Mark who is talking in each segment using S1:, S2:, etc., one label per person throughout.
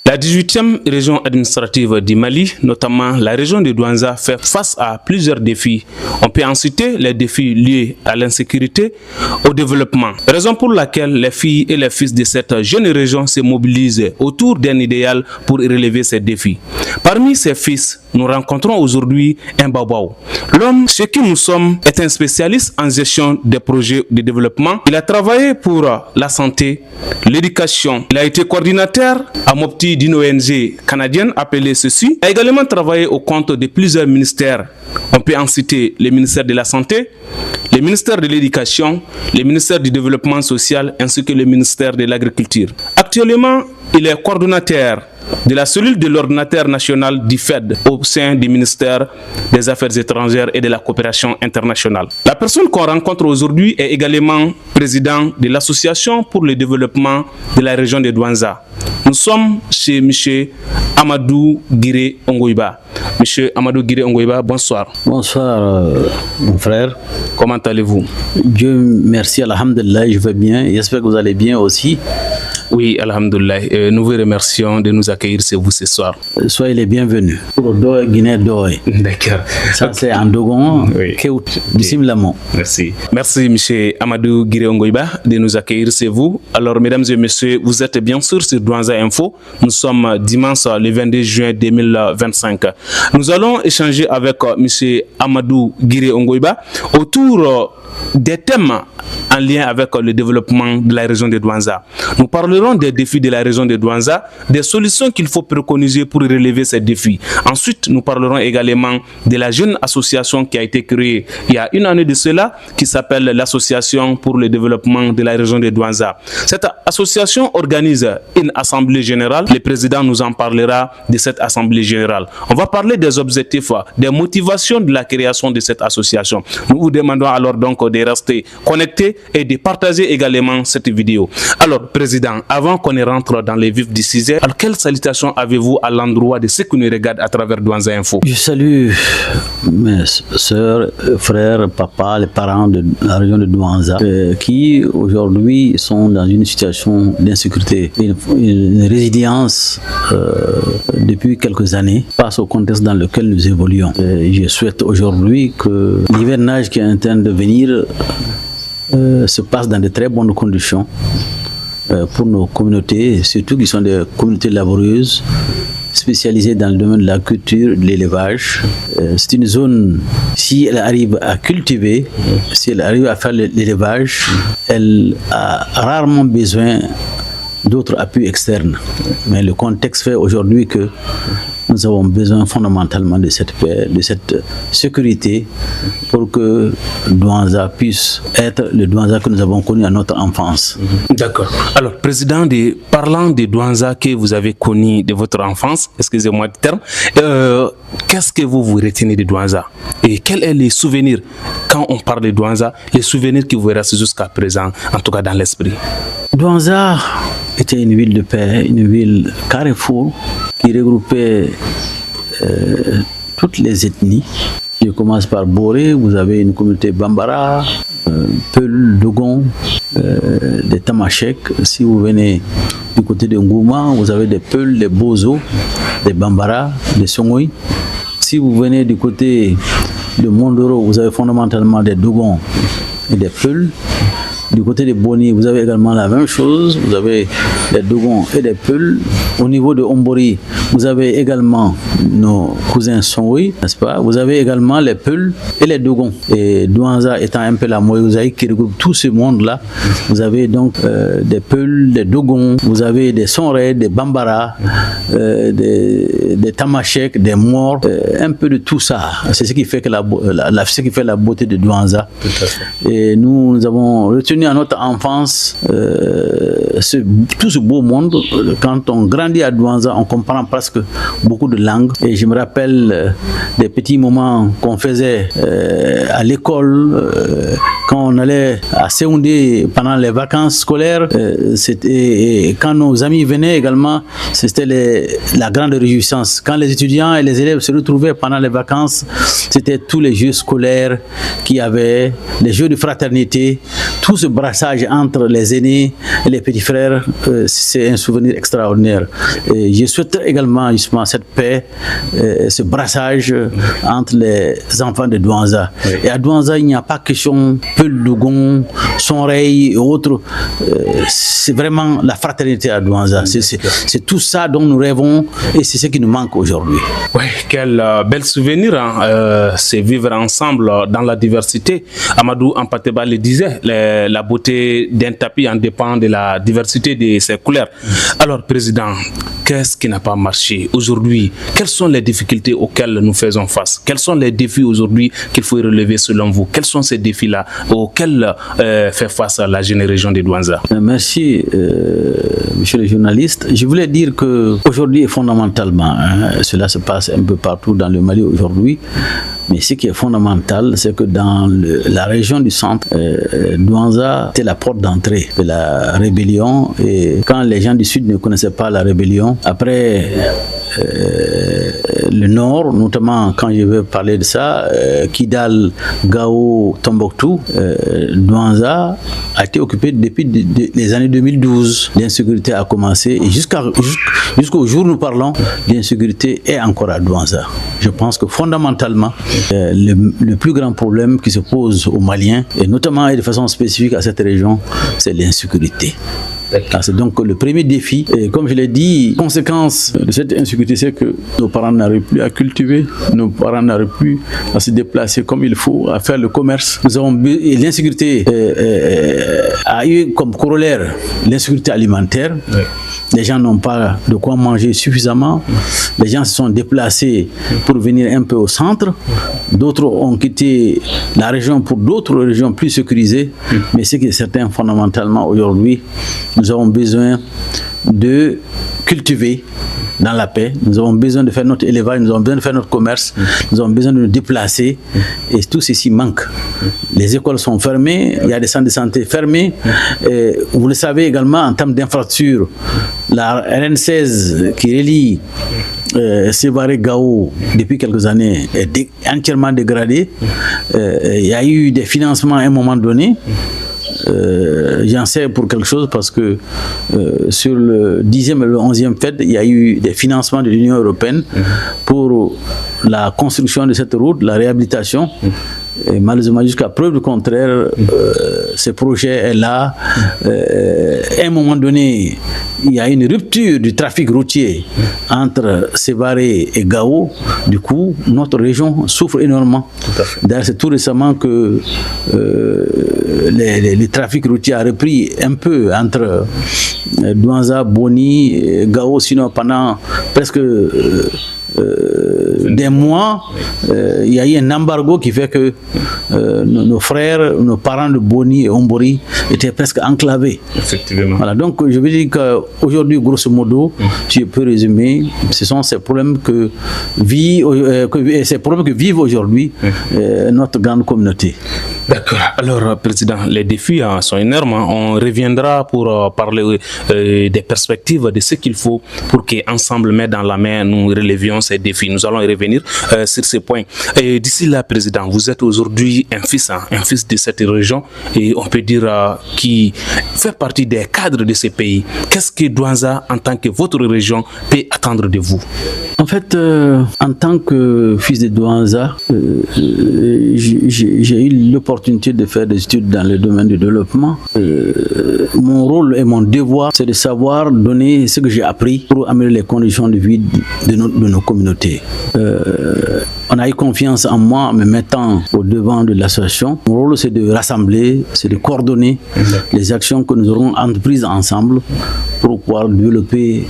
S1: La 18e région administrative du Mali, notamment la région de Douanza, fait face à plusieurs défis. On peut en citer les défis liés à l'insécurité, au développement. Raison pour laquelle les filles et les fils de cette jeune région se mobilisent autour d'un idéal pour relever ces défis. Parmi ces fils, nous rencontrons aujourd'hui un Babao. L'homme, ce que nous sommes, est un spécialiste en gestion des projets de développement. Il a travaillé pour la santé, l'éducation. Il a été coordinateur à Mopti d'une ONG canadienne appelée ceci. Il a également travaillé au compte de plusieurs ministères. On peut en citer le ministère de la Santé, le ministère de l'Éducation, le ministère du Développement social ainsi que le ministère de l'Agriculture. Actuellement, il est coordonnateur de la cellule de l'ordinateur national du FED au sein du ministère des Affaires étrangères et de la coopération internationale. La personne qu'on rencontre aujourd'hui est également président de l'association pour le développement de la région de Douanza. Nous sommes chez M. Amadou Guiré Ongoïba. M. Amadou Guiré Ongoïba, bonsoir.
S2: Bonsoir, mon frère.
S1: Comment allez-vous?
S2: Dieu merci, alhamdulillah, je vais bien. J'espère que vous allez bien aussi.
S1: Oui, alhamdulillah. Nous vous remercions de nous accueillir chez vous ce soir.
S2: Soyez les bienvenus. Pour Doy, Guinée Doy.
S1: D'accord.
S2: Ça, c'est en Dogon.
S1: Oui. Merci. Merci, M. Amadou Guiré Ongoïba, de nous accueillir chez vous. Alors, mesdames et messieurs, vous êtes bien sûr sur Douanza Info. Nous sommes dimanche, le 22 juin 2025. Nous allons échanger avec M. Amadou Guiré Ongoïba autour des thèmes en lien avec le développement de la région de Douanza. Nous parlerons des défis de la région de Douanza, des solutions qu'il faut préconiser pour relever ces défis. Ensuite, nous parlerons également de la jeune association qui a été créée il y a une année de cela, qui s'appelle l'Association pour le développement de la région de Douanza. Cette association organise une assemblée générale. Le président nous en parlera de cette assemblée générale. On va parler des objectifs, des motivations de la création de cette association. Nous vous demandons alors donc de rester connectés et de partager également cette vidéo. Alors, Président, avant qu'on rentre dans les vifs du sujet, quelle salutation avez-vous à l'endroit de ceux qui nous regardent à travers Douanza Info?
S2: Je salue mes soeurs, frères, papas, les parents de la région de Douanza qui aujourd'hui sont dans une situation d'insécurité, une résilience depuis quelques années face au contexte dans lequel nous évoluons. Je souhaite aujourd'hui que l'hivernage qui est en train de venir se passe dans de très bonnes conditions pour nos communautés, surtout qui sont des communautés laborieuses, spécialisées dans le domaine de la culture, de l'élevage. C'est une zone, si elle arrive à cultiver, si elle arrive à faire l'élevage, elle a rarement besoin d'autres appuis externes. Mais le contexte fait aujourd'hui que nous avons besoin fondamentalement de cette paix, de cette sécurité pour que Douanza puisse être le Douanza que nous avons connu à notre enfance.
S1: D'accord. Alors, Président, parlant de Douanza que vous avez connu de votre enfance, excusez-moi du terme, qu'est-ce que vous retenez de Douanza? Et quels sont les souvenirs, quand on parle de Douanza, les souvenirs qui vous restent jusqu'à présent, en tout cas dans l'esprit?
S2: Douanza était une ville de paix, une ville carrefour qui regroupait toutes les ethnies. Je commence par Boré, vous avez une communauté Bambara, Peul, Dogon, des Tamashek. Si vous venez du côté de Ngouma, vous avez des Peul, des Bozo, des Bambara, des Songoï. Si vous venez du côté de Mondoro, vous avez fondamentalement des Dogon et des Peul. Du côté de Boni, vous avez également la même chose. Vous avez des Dogons et des Peuls. Au niveau de Ombori, vous avez également nos cousins Songoï, n'est-ce pas? Vous avez également les Peuls et les Dogons. Et Douanza étant un peu la mosaïque qui regroupe tout ce monde-là, vous avez donc des Peuls, des Dogons, vous avez des Sonré, des Bambara, des Tamashek, des Morts, un peu de tout ça. C'est ce qui fait que la beauté de Douanza. Et nous avons retenu à notre enfance tout ce beau monde. Quand on grandit à Douanza, on comprend presque beaucoup de langues. Et je me rappelle des petits moments qu'on faisait à l'école quand on allait à Séoundé pendant les vacances scolaires, quand nos amis venaient également, c'était la grande réjouissance. Quand les étudiants et les élèves se retrouvaient pendant les vacances, c'était tous les jeux scolaires qu'il y avait, les jeux de fraternité, tout ce brassage entre les aînés et les petits frères, c'est un souvenir extraordinaire. Et je souhaite également justement cette paix, ce brassage entre les enfants de Douanza. Oui. Et à Douanza, il n'y a pas question Peul, Dougon, Sonrey et autres. C'est vraiment la fraternité à Douanza. C'est tout ça dont nous rêvons et c'est ce qui nous manque aujourd'hui.
S1: Oui, quel bel souvenir, hein, c'est vivre ensemble dans la diversité. Amadou Ampateba le disait, la beauté d'un tapis en dépend de la diversité de ses couleurs. Alors, Président, qu'est-ce qui n'a pas marché aujourd'hui? Quelles sont les difficultés auxquelles nous faisons face? Quels sont les défis aujourd'hui qu'il faut relever selon vous? Quels sont ces défis-là auxquels fait face la jeune région de Douanza?
S2: Merci, monsieur le journaliste. Je voulais dire qu'aujourd'hui, fondamentalement, cela se passe un peu partout dans le Mali aujourd'hui, mais ce qui est fondamental, c'est que dans la région du centre, Douanza était la porte d'entrée de la rébellion. Et quand les gens du sud ne connaissaient pas la rébellion, après le nord, notamment quand je veux parler de ça, Kidal, Gao, Tombouctou, Douanza a été occupé depuis les années 2012. L'insécurité a commencé et jusqu'au jour où nous parlons, l'insécurité est encore à Douanza. Je pense que fondamentalement, le plus grand problème qui se pose aux Maliens, et notamment et de façon spécifique à cette région, c'est l'insécurité. C'est donc le premier défi. Et comme je l'ai dit, conséquence de cette insécurité, c'est que nos parents n'arrivent plus à cultiver, nos parents n'arrivent plus à se déplacer comme il faut, à faire le commerce. L'insécurité a eu comme corollaire l'insécurité alimentaire. Oui. Les gens n'ont pas de quoi manger suffisamment. Les gens se sont déplacés pour venir un peu au centre. D'autres ont quitté la région pour d'autres régions plus sécurisées. Mais ce qui est certain fondamentalement aujourd'hui, nous avons besoin de cultiver dans la paix. Nous avons besoin de faire notre élevage, nous avons besoin de faire notre commerce, nous avons besoin de nous déplacer et tout ceci manque. Les écoles sont fermées, il y a des centres de santé fermés. Et vous le savez également en termes d'infrastructures, la RN16 qui relie Sévaré-Gao depuis quelques années est entièrement dégradée. Il y a eu des financements à un moment donné. J'en sais pour quelque chose parce que sur le 10e et le 11e FED, il y a eu des financements de l'Union européenne pour la construction de cette route, la réhabilitation. Et malheureusement, jusqu'à preuve du contraire, ce projet est là. À un moment donné, il y a une rupture du trafic routier entre Sévaré et Gao. Du coup, notre région souffre énormément. D'ailleurs, c'est tout récemment que le trafic routier a repris un peu entre Douanza, Boni et Gao, sinon pendant presque des mois, il y a eu un embargo qui fait que nos frères, nos parents de Boni et Ombori étaient presque enclavés.
S1: Effectivement.
S2: Voilà, donc je veux dire qu'aujourd'hui, grosso modo, si je peux résumer, ce sont ces problèmes que vivent aujourd'hui notre grande communauté.
S1: D'accord. Alors, Président, les défis sont énormes. On reviendra pour parler des perspectives, de ce qu'il faut pour qu'ensemble, main dans la main, nous relevions ces défis. Nous allons revenir sur ces points. Et d'ici là, Président, vous êtes aujourd'hui un fils de cette région et on peut dire qui fait partie des cadres de ce pays. Qu'est-ce que Douanza, en tant que votre région, peut attendre de vous?
S2: En fait, en tant que fils de Douanza, j'ai eu l'opportunité de faire des études dans le domaine du développement. Mon rôle et mon devoir, c'est de savoir donner ce que j'ai appris pour améliorer les conditions de vie de nos communautés. On a eu confiance en moi en me mettant au devant de l'association. Mon rôle, c'est de rassembler, c'est de coordonner les actions que nous aurons entreprises ensemble pour pouvoir développer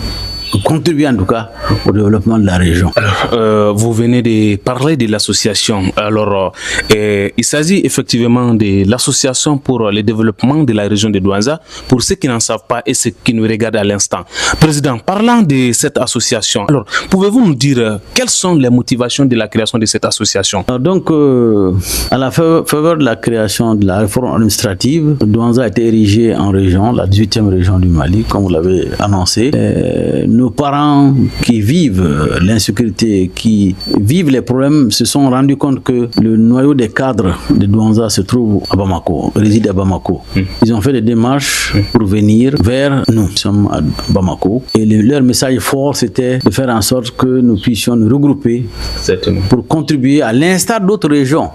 S2: contribuer en tout cas au développement de la région.
S1: Alors, vous venez de parler de l'association. Alors, il s'agit effectivement de l'association pour le développement de la région de Douanza, pour ceux qui n'en savent pas et ceux qui nous regardent à l'instant. Président, parlant de cette association, alors, pouvez-vous nous dire quelles sont les motivations de la création de cette association?
S2: Donc, à la faveur de la création de la réforme administrative, Douanza a été érigée en région, la 18e région du Mali, comme vous l'avez annoncé. Nos parents qui vivent l'insécurité, qui vivent les problèmes, se sont rendus compte que le noyau des cadres de Douanza se trouve à Bamako, réside à Bamako. Ils ont fait des démarches pour venir vers nous. Nous sommes à Bamako. Et leur message fort, c'était de faire en sorte que nous puissions nous regrouper pour contribuer, à l'instar d'autres régions,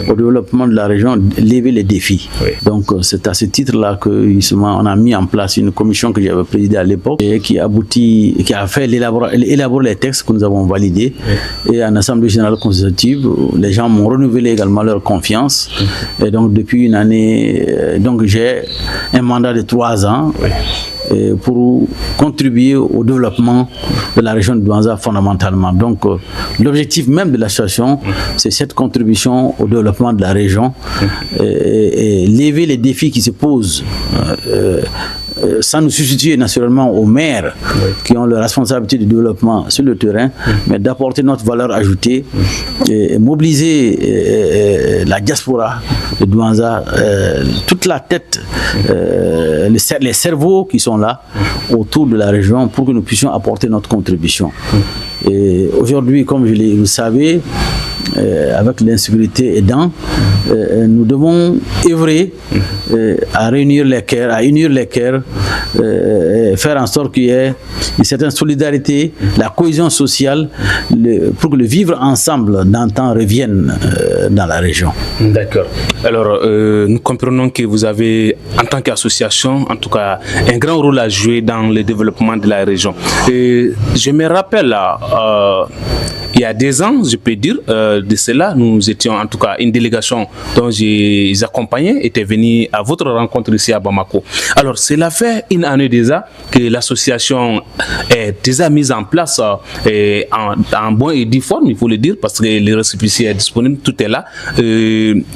S2: au développement de la région, lever les défis. Oui. Donc, c'est à ce titre-là qu'on a mis en place une commission que j'avais présidée à l'époque et qui a fait élaborer les textes que nous avons validés. Oui. Et en Assemblée générale consultative, les gens m'ont renouvelé également leur confiance. Et donc, depuis une année, j'ai un mandat de 3 ans. Oui. Pour contribuer au développement de la région de Douanza fondamentalement. Donc, l'objectif même de l'association, c'est cette contribution au développement de la région et lever les défis qui se posent. Sans nous substituer naturellement aux maires qui ont la responsabilité du développement sur le terrain, mais d'apporter notre valeur ajoutée et mobiliser la diaspora de Douanza, toute la tête, les cerveaux qui sont là autour de la région pour que nous puissions apporter notre contribution. Et aujourd'hui, comme vous le savez, avec l'insécurité aidant, nous devons œuvrer à réunir les cœurs, à unir les cœurs, faire en sorte qu'il y ait une certaine solidarité, la cohésion sociale, pour que le vivre ensemble d'antan revienne dans la région. D'accord.
S1: Alors, nous comprenons que vous avez, en tant qu'association, en tout cas, un grand rôle à jouer dans le développement de la région. Et je me rappelle, il y a 2 ans, je peux dire, de cela, nous étions en tout cas une délégation dont j'ai accompagné, était venue à votre rencontre ici à Bamako. Alors, cela fait une année déjà que l'association est déjà mise en place en bonne et due forme, il faut le dire, parce que le récépissé est disponible, tout est là.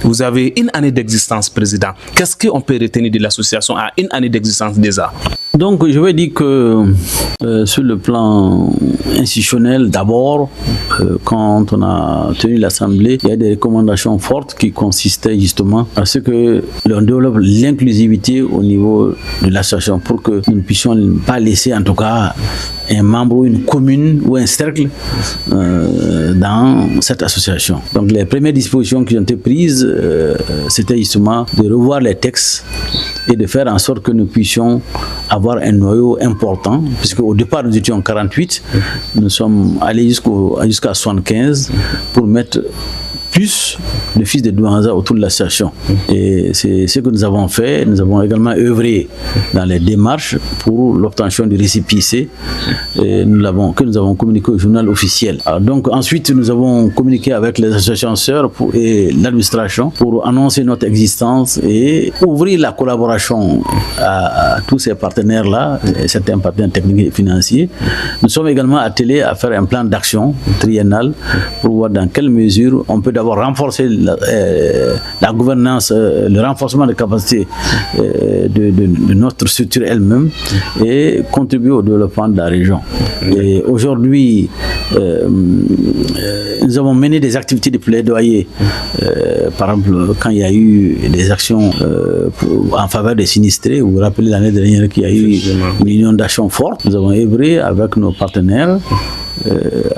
S1: Vous avez une année d'existence, Président. Qu'est-ce qu'on peut retenir de l'association à une année d'existence déjà?
S2: Donc, je vais dire que sur le plan institutionnel, d'abord, quand on a tenu l'Assemblée, il y a des recommandations fortes qui consistaient justement à ce que l'on développe l'inclusivité au niveau de l'association pour que nous ne puissions pas laisser en tout cas un membre ou une commune ou un cercle dans cette association. Donc les premières dispositions qui ont été prises, c'était justement de revoir les textes et de faire en sorte que nous puissions avoir un noyau important, puisque au départ nous étions 48, nous sommes allés jusqu'à 75 pour mettre plus de fils de Douanza autour de l'association. Et c'est ce que nous avons fait. Nous avons également œuvré dans les démarches pour l'obtention du récépissé que nous avons communiqué au journal officiel. Alors donc ensuite nous avons communiqué avec les associations sœurs et l'administration pour annoncer notre existence et ouvrir la collaboration à tous ces partenaires-là, certains partenaires techniques et financiers. Nous sommes également attelés à faire un plan d'action triennal pour voir dans quelle mesure on peut d'abord renforcer la gouvernance, le renforcement des capacités de notre structure elle-même et contribuer au développement de la région. Et aujourd'hui, nous avons mené des activités de plaidoyer. Par exemple, quand il y a eu des actions en faveur des sinistrés, vous vous rappelez l'année dernière qu'il y a eu une inondation forte, nous avons œuvré avec nos partenaires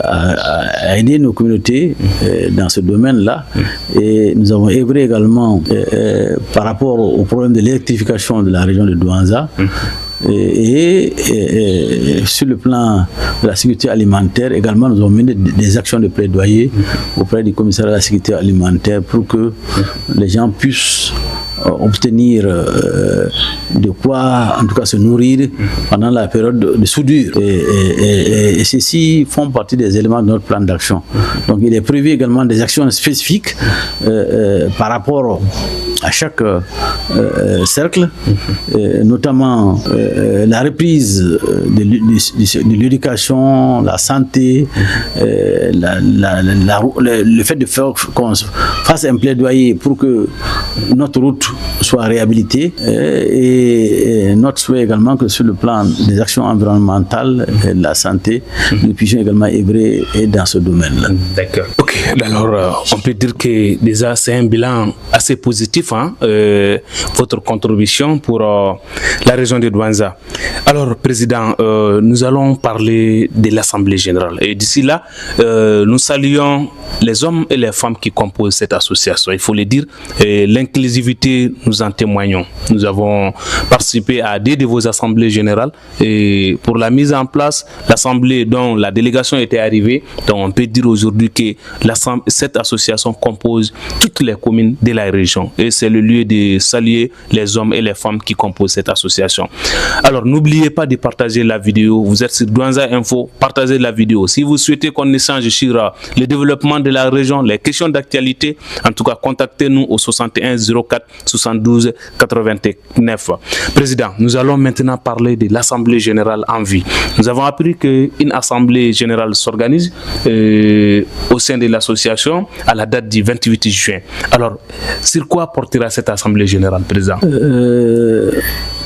S2: à aider nos communautés dans ce domaine-là. Et nous avons œuvré également par rapport au problème de l'électrification de la région de Douanza. Et sur le plan de la sécurité alimentaire, également nous avons mené des actions de plaidoyer auprès du commissariat de la sécurité alimentaire pour que les gens puissent obtenir de quoi en tout cas se nourrir pendant la période de soudure et ceci font partie des éléments de notre plan d'action. Donc il est prévu également des actions spécifiques par rapport à chaque cercle, notamment la reprise de l'éducation, la santé, le fait de faire qu'on fasse un plaidoyer pour que notre route soit réhabilitée et notre souhait également que sur le plan des actions environnementales et de la santé, nous puissions également œuvrer dans ce domaine-là.
S1: D'accord. Ok, alors on peut dire que déjà c'est un bilan assez positif, hein, votre contribution pour la région de Douanza. Alors, Président, nous allons parler de l'Assemblée générale. Et d'ici là, nous saluons les hommes et les femmes qui composent cette association. Il faut le dire, l'inclusivité, nous en témoignons. Nous avons participé à 2 de vos assemblées générales et pour la mise en place, l'assemblée dont la délégation était arrivée, donc on peut dire aujourd'hui que cette association compose toutes les communes de la région et c'est le lieu de saluer les hommes et les femmes qui composent cette association. Alors n'oubliez pas de partager la vidéo. Vous êtes sur Douanza Info, partagez la vidéo. Si vous souhaitez qu'on échange sur le développement de la région, les questions d'actualité, en tout cas contactez-nous au 61 04 72 89. Président, nous allons maintenant parler de l'Assemblée générale en vue. Nous avons appris qu'une Assemblée générale s'organise au sein de l'association à la date du 28 juin. Alors, sur quoi portera cette Assemblée générale, Président?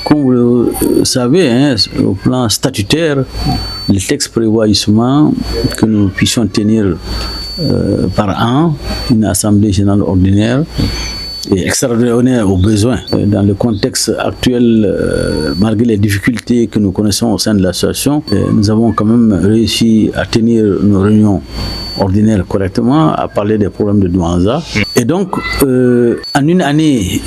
S2: Comme vous le savez, hein, au plan statutaire, le texte prévoit justement que nous puissions tenir par an une Assemblée générale ordinaire et extraordinaire aux besoins. Dans le contexte actuel, malgré les difficultés que nous connaissons au sein de l'association, nous avons quand même réussi à tenir nos réunions ordinaires correctement, à parler des problèmes de Douanza. Et donc, en une année,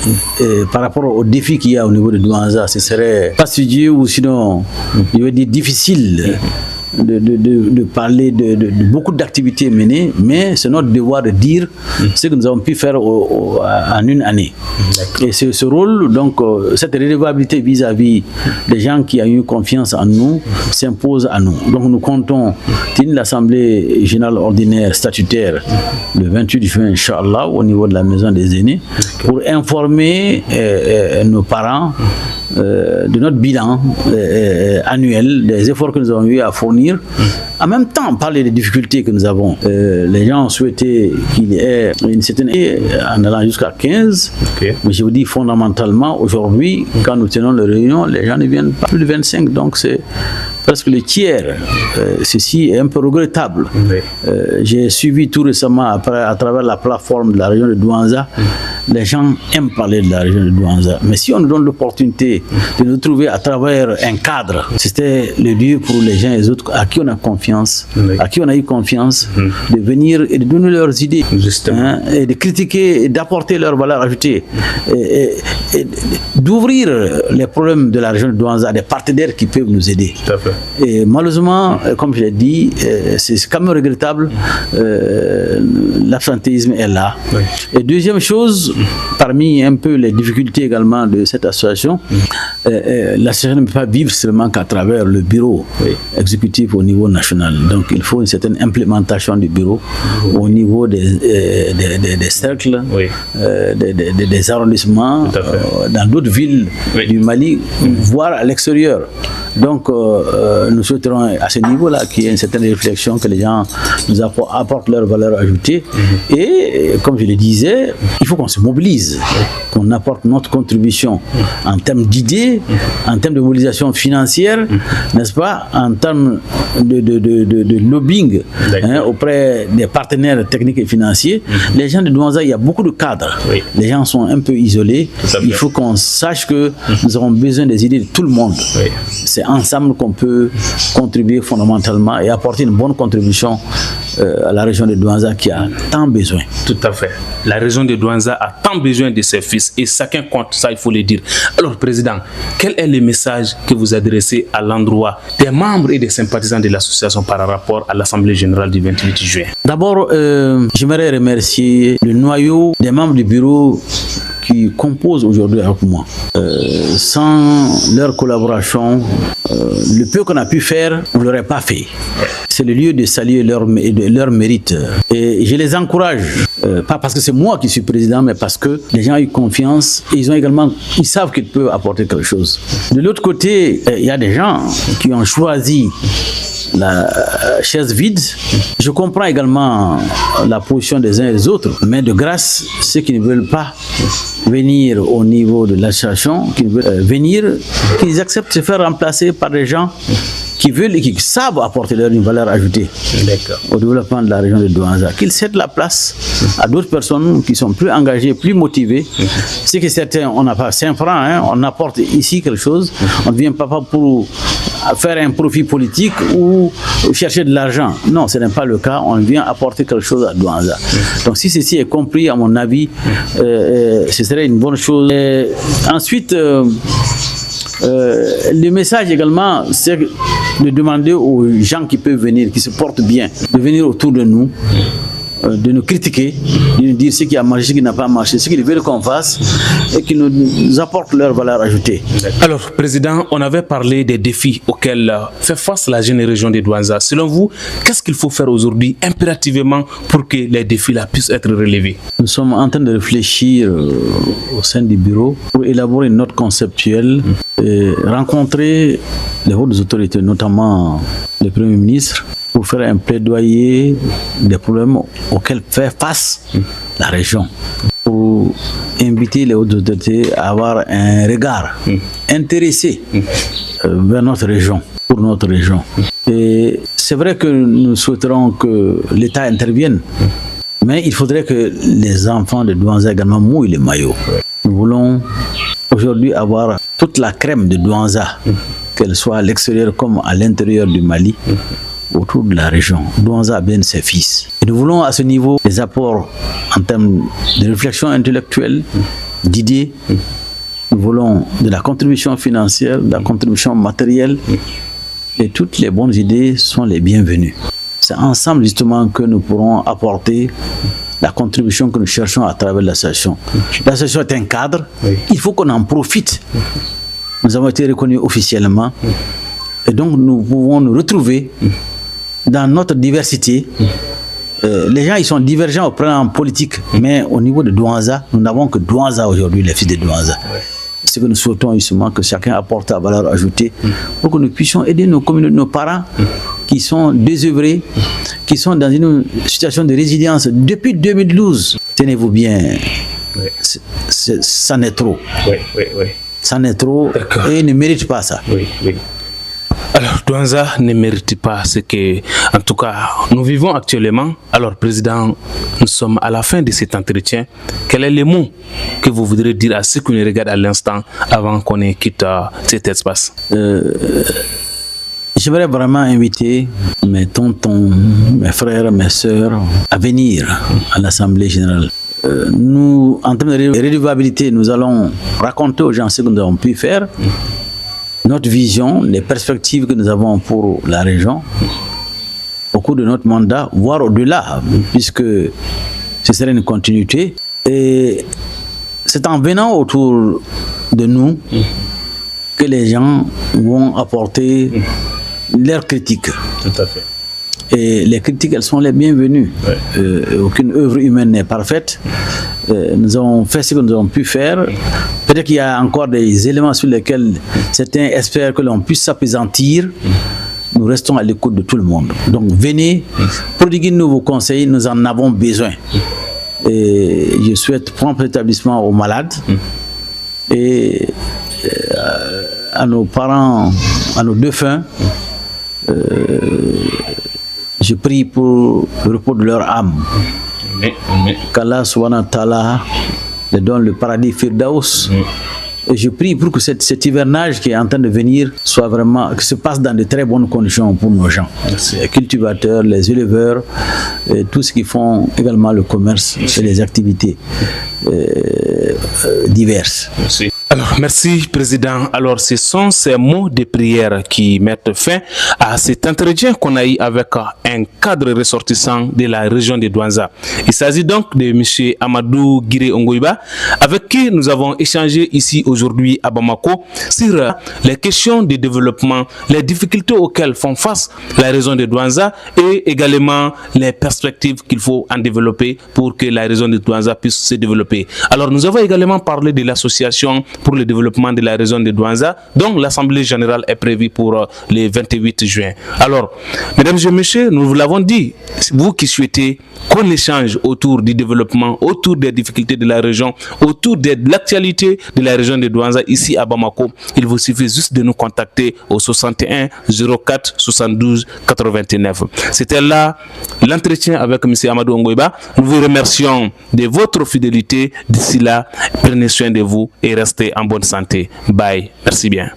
S2: par rapport aux défis qu'il y a au niveau de Douanza, ce serait fastidieux ou sinon, je veux dire, difficile de parler de beaucoup d'activités menées, mais c'est notre devoir de dire ce que nous avons pu faire en une année. Et ce rôle, donc, cette redevabilité vis-à-vis des gens qui ont eu confiance en nous, s'impose à nous. Donc nous comptons tenir l'Assemblée générale ordinaire statutaire le 28 juin, Inch'Allah, au niveau de la maison des aînés, pour informer nos parents de notre bilan annuel, des efforts que nous avons eu à fournir. En même temps, parler des difficultés que nous avons. Les gens ont souhaité qu'il y ait une certaine en allant jusqu'à 15. Mais je vous dis fondamentalement, aujourd'hui, quand nous tenons les réunions, les gens ne viennent pas plus de 25. Donc c'est presque le tiers. Ceci est un peu regrettable. J'ai suivi tout récemment à travers la plateforme de la région de Douanza. Les gens aiment parler de la région de Douanza. Mais si on nous donne l'opportunité de nous trouver à travers un cadre, c'était le lieu pour les gens et les autres à qui on a confiance, à qui on a eu confiance, de venir et de donner leurs idées, hein, et de critiquer et d'apporter leur valeur ajoutée, et d'ouvrir les problèmes de la région de Douanza à des partenaires qui peuvent nous aider.
S1: Tout à fait.
S2: Et malheureusement, comme je l'ai dit, c'est quand même regrettable, l'absentéisme est là. Et deuxième chose, parmi un peu les difficultés également de cette association, l'association ne peut pas vivre seulement qu'à travers le bureau exécutif au niveau national. Donc il faut une certaine implémentation du bureau au niveau des cercles, des arrondissements, dans d'autres villes du Mali, voire à l'extérieur. Donc nous souhaiterons à ce niveau-là qu'il y ait une certaine réflexion, que les gens nous apportent leur valeur ajoutée. Et comme je le disais, il faut qu'on se mobilise, qu'on apporte notre contribution en termes d'idées, en termes de mobilisation financière, n'est-ce pas, en termes de lobbying, hein, auprès des partenaires techniques et financiers. Les gens de Douanza, il y a beaucoup de cadres. Les gens sont un peu isolés. Il faut qu'on sache que nous avons besoin des idées de tout le monde. C'est ensemble qu'on peut contribuer fondamentalement et apporter une bonne contribution à la région de Douanza qui a tant besoin.
S1: Tout à fait. La région de Douanza a tant besoin de ses fils et chacun compte, ça il faut le dire. Alors Président, quel est le message que vous adressez à l'endroit des membres et des sympathisants de l'association par rapport à l'Assemblée générale du 28 juin?
S2: D'abord, j'aimerais remercier le noyau des membres du bureau qui composent aujourd'hui avec moi. Sans leur collaboration, le peu qu'on a pu faire, on ne l'aurait pas fait. C'est le lieu de saluer leur mérite. Et je les encourage, pas parce que c'est moi qui suis président, mais parce que les gens ont eu confiance et ils savent qu'ils peuvent apporter quelque chose. De l'autre côté, il y a des gens qui ont choisi la chaise vide. Je comprends également la position des uns et des autres, mais de grâce, ceux qui ne veulent pas venir au niveau de l'association, qui veulent venir, qu'ils acceptent de se faire remplacer par des gens qui veulent et qui savent apporter une valeur ajoutée au développement de la région de Douanza, qu'ils cèdent la place à d'autres personnes qui sont plus engagées, plus motivées. C'est que certains, on n'a pas 5 francs, hein, on apporte ici quelque chose, on ne vient pas pour faire un profit politique ou chercher de l'argent. Non, ce n'est pas le cas, on vient apporter quelque chose à Douanza. Donc si ceci est compris, à mon avis, ce serait une bonne chose. Ensuite, le message également, c'est de demander aux gens qui peuvent venir, qui se portent bien, de venir autour de nous, de nous critiquer, de nous dire ce qui a marché, ce qui n'a pas marché, ce qu'ils veulent qu'on fasse et qui nous apportent leur valeur ajoutée.
S1: Alors, Président, on avait parlé des défis auxquels fait face la jeune région de Douanza. Selon vous, qu'est-ce qu'il faut faire aujourd'hui impérativement pour que les défis-là puissent être relevés?
S2: Nous sommes en train de réfléchir au sein du bureau pour élaborer une note conceptuelle et rencontrer les hautes autorités, notamment le Premier ministre, pour faire un plaidoyer des problèmes auxquels fait face la région, pour inviter les hautes autorités à avoir un regard intéressé vers notre région, pour notre région. Et c'est vrai que nous souhaiterons que l'État intervienne, mais il faudrait que les enfants de Douanza également mouillent les maillots. Nous voulons aujourd'hui avoir toute la crème de Douanza, qu'elle soit à l'extérieur comme à l'intérieur du Mali, autour de la région. Douanza a bien ses fils. Et nous voulons à ce niveau des apports en termes de réflexion intellectuelle, d'idées. Nous voulons de la contribution financière, de la contribution matérielle. Et toutes les bonnes idées sont les bienvenues. C'est ensemble justement que nous pourrons apporter la contribution que nous cherchons à travers l'association. L'association est un cadre, il faut qu'on en profite. Nous avons été reconnus officiellement et donc nous pouvons nous retrouver dans notre diversité. Les gens ils sont divergents au plan politique, mais au niveau de Douanza, nous n'avons que Douanza aujourd'hui, les fils de Douanza. Ce que nous souhaitons justement que chacun apporte la valeur ajoutée pour que nous puissions aider nos communautés, nos parents qui sont désœuvrés, qui sont dans une situation de résilience depuis 2012. Tenez-vous bien, ça n'est trop. Ça n'est trop et ils ne méritent pas ça.
S1: Alors, Douanza ne mérite pas ce que, en tout cas, nous vivons actuellement. Alors, Président, nous sommes à la fin de cet entretien. Quel est le mot que vous voudrez dire à ceux qui nous regardent à l'instant avant qu'on quitte cet espace?
S2: J'aimerais vraiment inviter mes tontons, mes frères, mes sœurs à venir à l'Assemblée générale. Nous, en termes de redevabilité, nous allons raconter aux gens ce que nous avons pu faire, notre vision, les perspectives que nous avons pour la région au cours de notre mandat, voire au-delà, puisque ce serait une continuité. Et c'est en venant autour de nous que les gens vont apporter leurs critiques.
S1: Tout à fait.
S2: Et les critiques, elles sont les bienvenues. Aucune œuvre humaine n'est parfaite. Nous avons fait ce que nous avons pu faire. Peut-être qu'il y a encore des éléments sur lesquels certains espèrent que l'on puisse s'apaisantir. Nous restons à l'écoute de tout le monde. Donc venez, prodiguez-nous vos conseils, nous en avons besoin. Et je souhaite prompt rétablissement aux malades et à nos parents, à nos défunts. Je prie pour le repos de leur âme. Qu'Allah subhanahu wa ta'ala leur donne le paradis Firdaus. Et je prie pour que cet hivernage qui est en train de venir soit vraiment, que se passe dans de très bonnes conditions pour nos gens. Les cultivateurs, les éleveurs, et tous ceux qui font également le commerce et les activités diverses.
S1: Alors, merci, Président. Alors, ce sont ces mots de prière qui mettent fin à cet entretien qu'on a eu avec un cadre ressortissant de la région de Douanza. Il s'agit donc de M. Amadou Guiré Ongoiba, avec qui nous avons échangé ici aujourd'hui à Bamako sur les questions de développement, les difficultés auxquelles font face la région de Douanza et également les perspectives qu'il faut en développer pour que la région de Douanza puisse se développer. Alors, nous avons également parlé de l'association pour le développement de la région de Douanza, dont l'Assemblée générale est prévue pour le 28 juin. Alors, mesdames et messieurs, nous vous l'avons dit, vous qui souhaitez qu'on échange autour du développement, autour des difficultés de la région, autour de l'actualité de la région de Douanza, ici à Bamako, il vous suffit juste de nous contacter au 61 04 72 89. C'était là l'entretien avec M. Amadou Ongoiba. Nous vous remercions de votre fidélité. D'ici là, prenez soin de vous et restez en bonne santé. Bye. Merci bien.